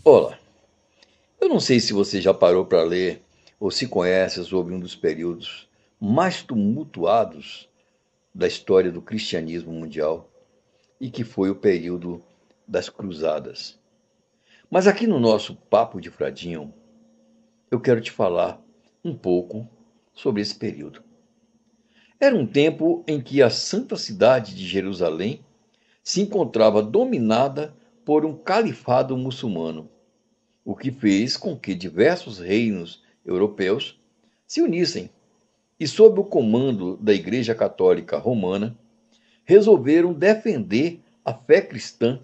Olá, eu não sei se você já parou para ler ou se conhece sobre um dos períodos mais tumultuados da história do cristianismo mundial e que foi o período das Cruzadas. Mas aqui no nosso Papo de Fradinho, eu quero te falar um pouco sobre esse período. Era um tempo em que a santa cidade de Jerusalém se encontrava dominada por um califado muçulmano, o que fez com que diversos reinos europeus se unissem e, sob o comando da Igreja Católica Romana, resolveram defender a fé cristã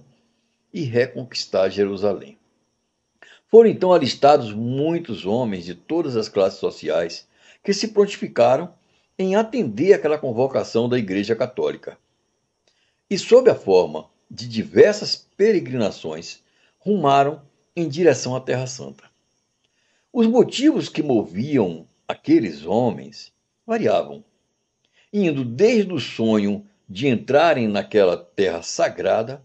e reconquistar Jerusalém. Foram então alistados muitos homens de todas as classes sociais que se prontificaram em atender aquela convocação da Igreja Católica. E, sob a forma de diversas peregrinações, rumaram em direção à Terra Santa. Os motivos que moviam aqueles homens variavam, indo desde o sonho de entrarem naquela terra sagrada,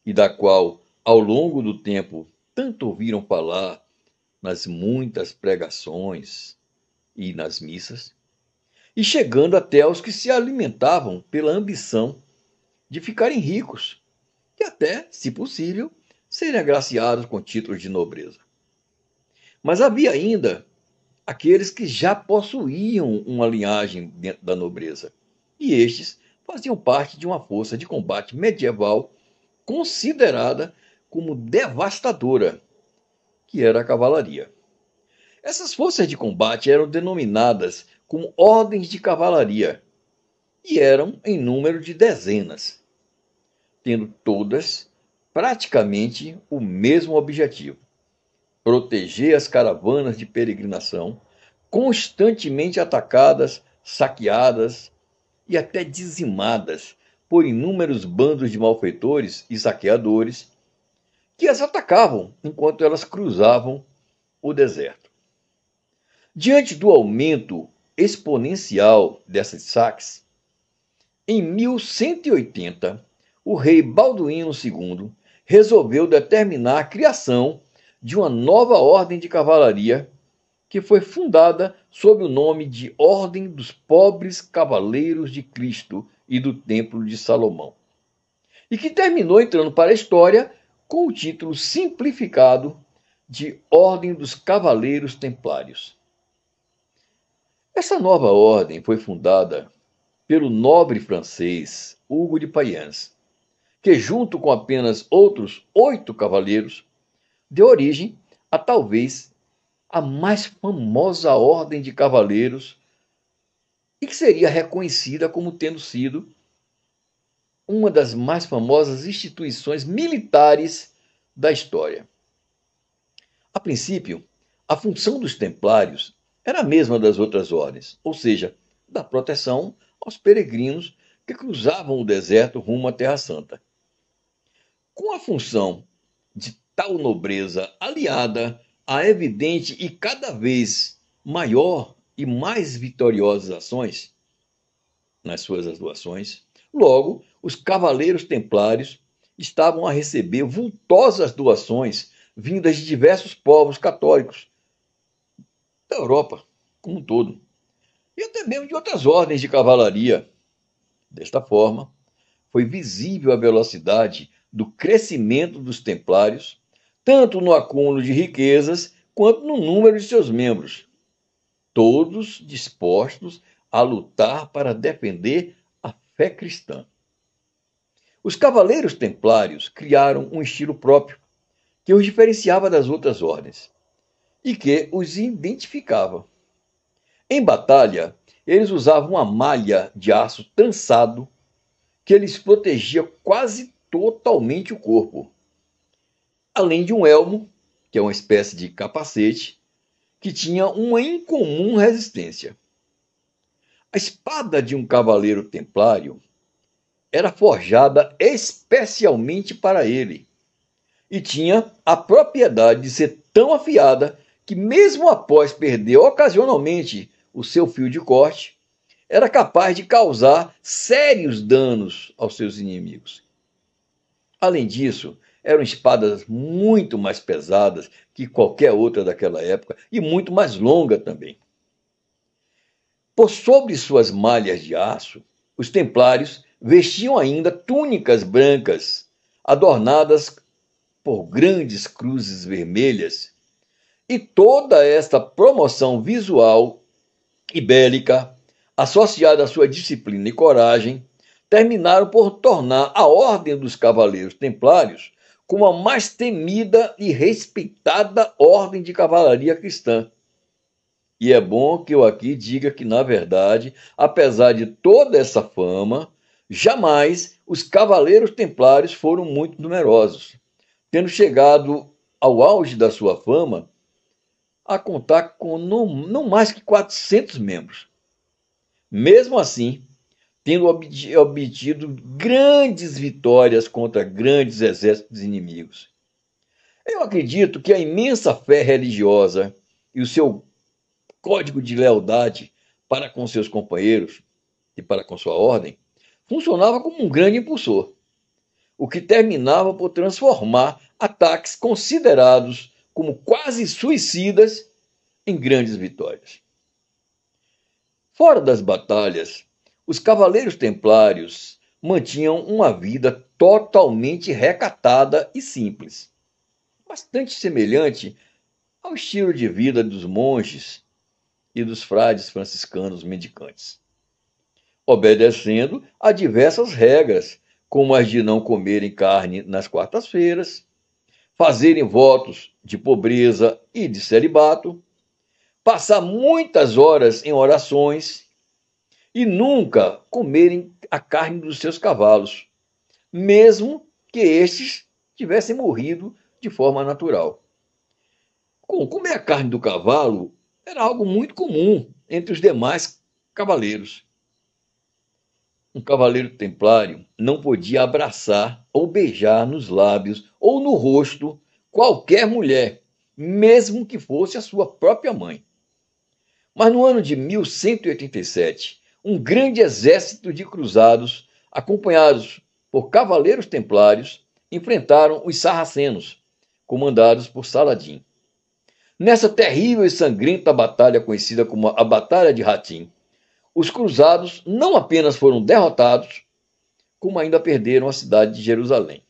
e da qual, ao longo do tempo, tanto ouviram falar nas muitas pregações e nas missas, e chegando até aos que se alimentavam pela ambição de ficarem ricos e até, se possível, serem agraciados com títulos de nobreza. Mas havia ainda aqueles que já possuíam uma linhagem dentro da nobreza, e estes faziam parte de uma força de combate medieval considerada como devastadora, que era a cavalaria. Essas forças de combate eram denominadas como ordens de cavalaria e eram em número de dezenas, tendo todas praticamente o mesmo objetivo: proteger as caravanas de peregrinação, constantemente atacadas, saqueadas e até dizimadas por inúmeros bandos de malfeitores e saqueadores que as atacavam enquanto elas cruzavam o deserto. Diante do aumento exponencial desses saques, em 1180, o rei Balduíno II resolveu determinar a criação de uma nova ordem de cavalaria que foi fundada sob o nome de Ordem dos Pobres Cavaleiros de Cristo e do Templo de Salomão, e que terminou entrando para a história com o título simplificado de Ordem dos Cavaleiros Templários. Essa nova ordem foi fundada pelo nobre francês Hugo de Payens, que, junto com apenas outros 8 cavaleiros, deu origem a talvez a mais famosa ordem de cavaleiros e que seria reconhecida como tendo sido uma das mais famosas instituições militares da história. A princípio, a função dos templários era a mesma das outras ordens, ou seja, da proteção aos peregrinos que cruzavam o deserto rumo à Terra Santa. Com a função de tal nobreza aliada a evidente e cada vez maior e mais vitoriosas ações nas suas atuações, logo, os cavaleiros templários estavam a receber vultosas doações vindas de diversos povos católicos da Europa como um todo, e até mesmo de outras ordens de cavalaria. Desta forma, foi visível a velocidade do crescimento dos templários, tanto no acúmulo de riquezas quanto no número de seus membros, todos dispostos a lutar para defender a fé cristã. Os cavaleiros templários criaram um estilo próprio, que os diferenciava das outras ordens e que os identificava. Em batalha, eles usavam uma malha de aço trançado que lhes protegia quase totalmente o corpo, além de um elmo, que é uma espécie de capacete, que tinha uma incomum resistência. A espada de um cavaleiro templário era forjada especialmente para ele e tinha a propriedade de ser tão afiada que, mesmo após perder ocasionalmente o seu fio de corte, era capaz de causar sérios danos aos seus inimigos. Além disso, eram espadas muito mais pesadas que qualquer outra daquela época e muito mais longa também. Por sobre suas malhas de aço, os templários vestiam ainda túnicas brancas, adornadas por grandes cruzes vermelhas, e toda esta promoção visual e bélica, associada à sua disciplina e coragem, terminaram por tornar a Ordem dos Cavaleiros Templários como a mais temida e respeitada ordem de cavalaria cristã. E é bom que eu aqui diga que, na verdade, apesar de toda essa fama, jamais os Cavaleiros Templários foram muito numerosos, tendo chegado ao auge da sua fama a contar com não mais que 400 membros. Mesmo assim, tendo obtido grandes vitórias contra grandes exércitos inimigos. Eu acredito que a imensa fé religiosa e o seu código de lealdade para com seus companheiros e para com sua ordem funcionava como um grande impulsor, o que terminava por transformar ataques considerados como quase suicidas em grandes vitórias. Fora das batalhas, os cavaleiros templários mantinham uma vida totalmente recatada e simples, bastante semelhante ao estilo de vida dos monges e dos frades franciscanos mendicantes, obedecendo a diversas regras, como as de não comerem carne nas quartas-feiras, fazerem votos de pobreza e de celibato, passar muitas horas em orações e nunca comerem a carne dos seus cavalos, mesmo que estes tivessem morrido de forma natural. Comer a carne do cavalo era algo muito comum entre os demais cavaleiros. Um cavaleiro templário não podia abraçar ou beijar nos lábios ou no rosto qualquer mulher, mesmo que fosse a sua própria mãe. Mas no ano de 1187, um grande exército de cruzados, acompanhados por cavaleiros templários, enfrentaram os sarracenos, comandados por Saladin. Nessa terrível e sangrenta batalha conhecida como a Batalha de Hattin, os cruzados não apenas foram derrotados, como ainda perderam a cidade de Jerusalém.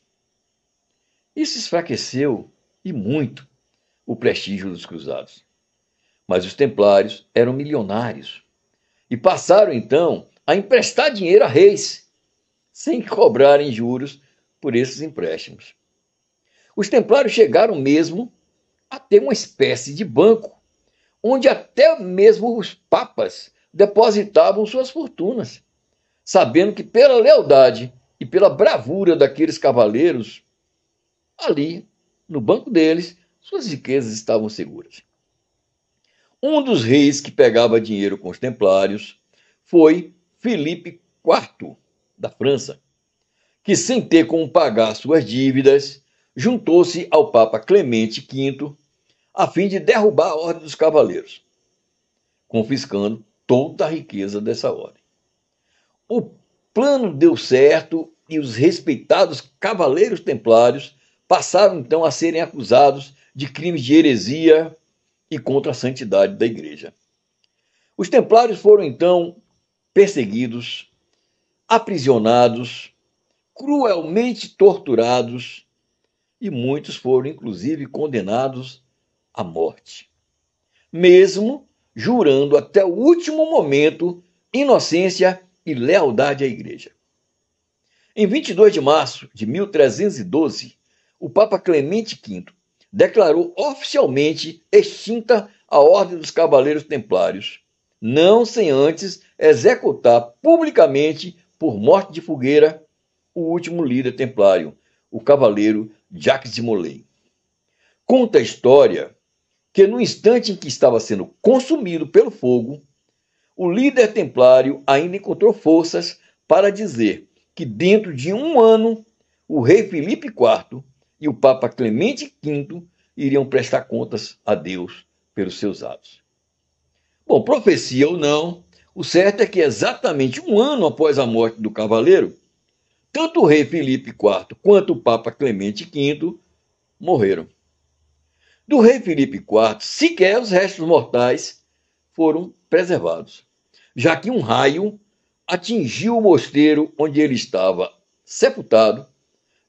Isso enfraqueceu, e muito, o prestígio dos cruzados. Mas os templários eram milionários e passaram, então, a emprestar dinheiro a reis, sem cobrarem juros por esses empréstimos. Os templários chegaram mesmo a ter uma espécie de banco, onde até mesmo os papas depositavam suas fortunas, sabendo que pela lealdade e pela bravura daqueles cavaleiros, ali, no banco deles, suas riquezas estavam seguras. Um dos reis que pegava dinheiro com os templários foi Filipe IV, da França, que, sem ter como pagar suas dívidas, juntou-se ao Papa Clemente V a fim de derrubar a Ordem dos Cavaleiros, confiscando toda a riqueza dessa ordem. O plano deu certo e os respeitados cavaleiros templários passaram então a serem acusados de crimes de heresia e contra a santidade da Igreja. Os templários foram então perseguidos, aprisionados, cruelmente torturados e muitos foram inclusive condenados à morte, mesmo jurando até o último momento inocência e lealdade à Igreja. Em 22 de março de 1312, o Papa Clemente V declarou oficialmente extinta a Ordem dos Cavaleiros Templários, não sem antes executar publicamente, por morte de fogueira, o último líder templário, o cavaleiro Jacques de Molay. Conta a história que no instante em que estava sendo consumido pelo fogo, o líder templário ainda encontrou forças para dizer que dentro de um ano o rei Filipe IV e o Papa Clemente V iriam prestar contas a Deus pelos seus atos. Bom, profecia ou não, o certo é que exatamente um ano após a morte do cavaleiro, tanto o rei Filipe IV quanto o Papa Clemente V morreram. Do rei Filipe IV, sequer os restos mortais foram preservados, já que um raio atingiu o mosteiro onde ele estava sepultado,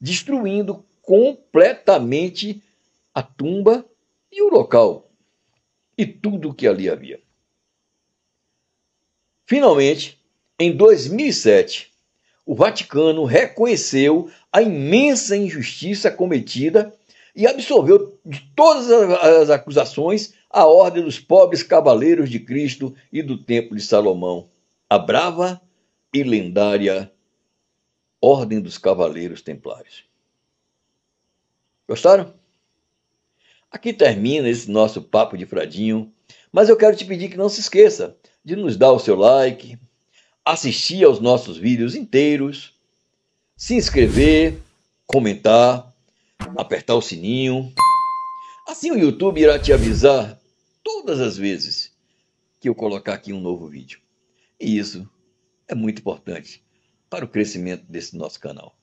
destruindo completamente a tumba e o local e tudo o que ali havia. Finalmente, em 2007, o Vaticano reconheceu a imensa injustiça cometida e absolveu de todas as acusações a Ordem dos Pobres Cavaleiros de Cristo e do Templo de Salomão, a brava e lendária Ordem dos Cavaleiros Templários. Gostaram? Aqui termina esse nosso papo de fradinho, mas eu quero te pedir que não se esqueça de nos dar o seu like, assistir aos nossos vídeos inteiros, se inscrever, comentar, apertar o sininho. Assim o YouTube irá te avisar todas as vezes que eu colocar aqui um novo vídeo. E isso é muito importante para o crescimento desse nosso canal.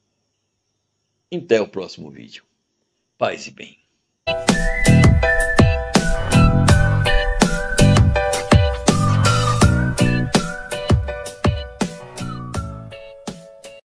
Até o próximo vídeo. Paz e bem.